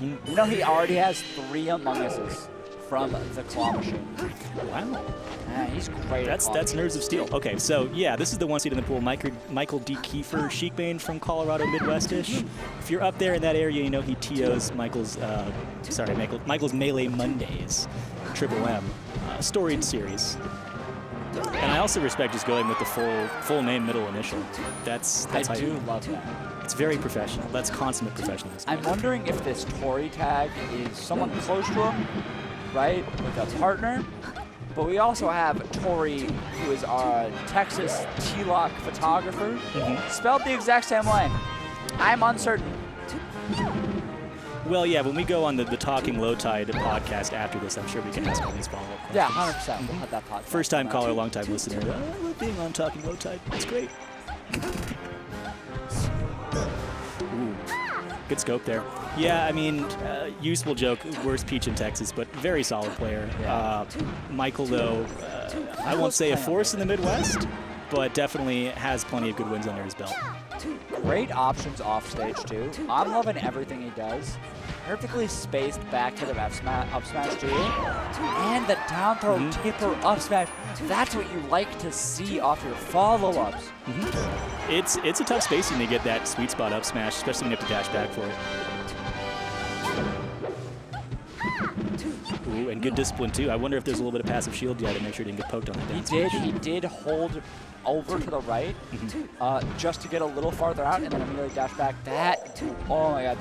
You know, he already has 3 Among Us's from the claw machine. Wow. Yeah, he's great. That's Nerds of Steel. Okay, so yeah, this is the 1 seed in the pool. Michael D. Kiefer, Sheikbane from Colorado Midwest-ish. If you're up there in that area, you know he TOs Michael's Melee Mondays, Triple M, storied series. And I also respect just going with the full name, middle initial. That's I how do love that. It's very professional. That's consummate professionalism. I'm wondering if this Tori tag is someone close to him, right, with a partner. But we also have Tori, who is our Texas T-Lock photographer, spelled the exact same way. I'm uncertain. Well, yeah, when we go on the Talking Low Tide podcast after this, I'm sure we can ask all these follow-up questions. Yeah, 100%. We'll have that podcast. First-time caller, long-time listener. I love being on Talking Low Tide. It's great. Ooh, good scope there. Yeah, I mean, Yuse will joke, worst Peach in Texas, but very solid player. Yeah. Michael, though, I won't say a force in the Midwest, but definitely has plenty of good wins under his belt. Great options off stage, too. I'm loving everything he does. Perfectly spaced back to the up smash, too. And the down throw tipper up smash. That's what you like to see off your follow-ups. It's a tough spacing to get that sweet spot up smash, especially when you have to dash back for it. Ooh, and good discipline, too. I wonder if there's a little bit of passive shield to make sure he didn't get poked on that down smash. He did hold over to the right just to get a little farther out and then immediately dash back. Oh my god,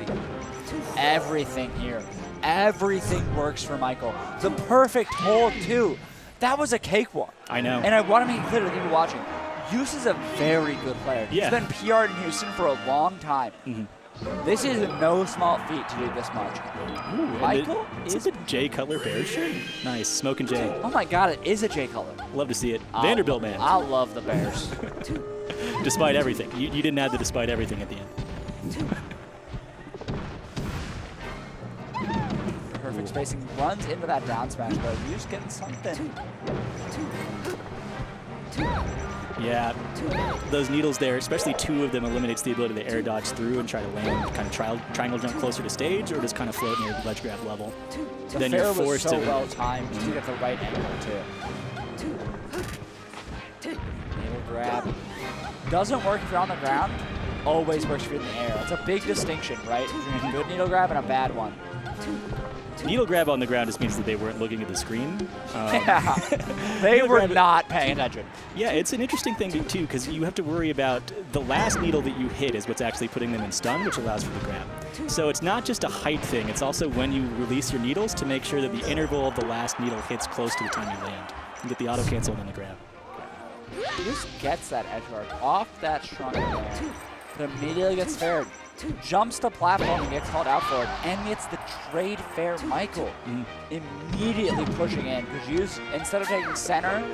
everything here. Everything works for Michael. The perfect hold, too. That was a cakewalk. I know. And I want to make clear to people watching, Yuse is a very good player. Yeah. He's been PR'd in Houston for a long time. This is no small feat to do this much. Ooh, Michael is it a Jay Cutler Bears shirt? Nice, Smoking Jay. Oh my god, it is a J color. Love to see it. Vanderbilt man. I love the Bears. Despite everything. You didn't add the despite everything at the end. Perfect spacing. Runs into that down smash, but Yuse getting something. Yeah, those needles there, especially 2 of them, eliminates the ability to air dodge through and try to land, kind of triangle jump closer to stage, or just kind of float near the ledge grab level. Then you're forced to well timed to get the right angle too. Needle grab doesn't work if you're on the ground. Always works if you're in the air. It's a big distinction, right? Between a good needle grab and a bad one. Needle grab on the ground just means that they weren't looking at the screen. They were not paying attention. Yeah, it's an interesting thing, too, because you have to worry about the last needle that you hit is what's actually putting them in stun, which allows for the grab. So it's not just a height thing. It's also when you release your needles to make sure that the interval of the last needle hits close to the time you land. You get the auto-cancel and then the grab. He just gets that edge guard off that shrunk there. But immediately gets spared. Jumps to platform and gets called out for it, and gets the trade fair Michael immediately pushing in, because Yuse, instead of taking center,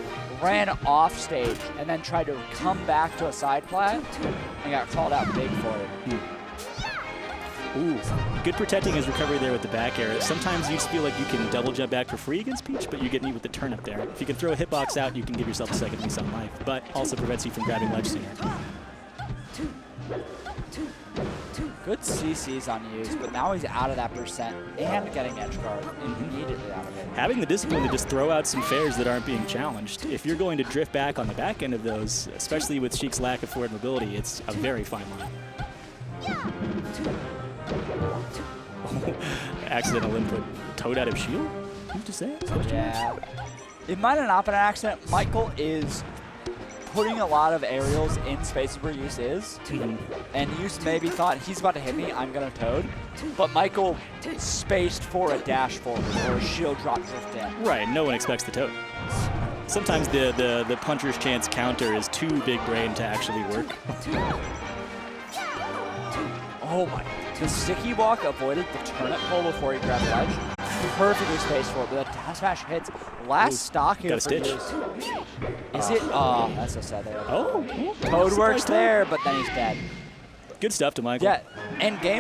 ran off stage and then tried to come back to a side plat and got called out big for it. Ooh, good protecting his recovery there with the back air. Sometimes you just feel like you can double jump back for free against Peach, but you get me with the turnip there. If you can throw a hitbox out, you can give yourself a second piece on life, but also prevents you from grabbing ledge sooner. Good CCs on Yuse, but now he's out of that percent and getting edge guard immediately out of it. Having the discipline to just throw out some fairs that aren't being challenged. If you're going to drift back on the back end of those, especially with Sheik's lack of forward mobility, it's a very fine line. Accidental input. Toad out of shield? Who's to say? Yeah. It might have not been an accident. Michael is putting a lot of aerials in spaces where Yuse is, and Yuse maybe thought he's about to hit me, I'm gonna Toad, but Michael spaced for a dash forward or a shield drop drift in. Right, no one expects the Toad. Sometimes the puncher's chance counter is too big brain to actually work. Oh my, the sticky walk avoided the turnip pull before he grabbed ledge. Perfectly spaced for it, but the down smash hits. Last stock here for Yuse. Is it? Oh, that's so sad there. Oh, Toad works there, but then he's dead. Good stuff to Michael. Yeah, and game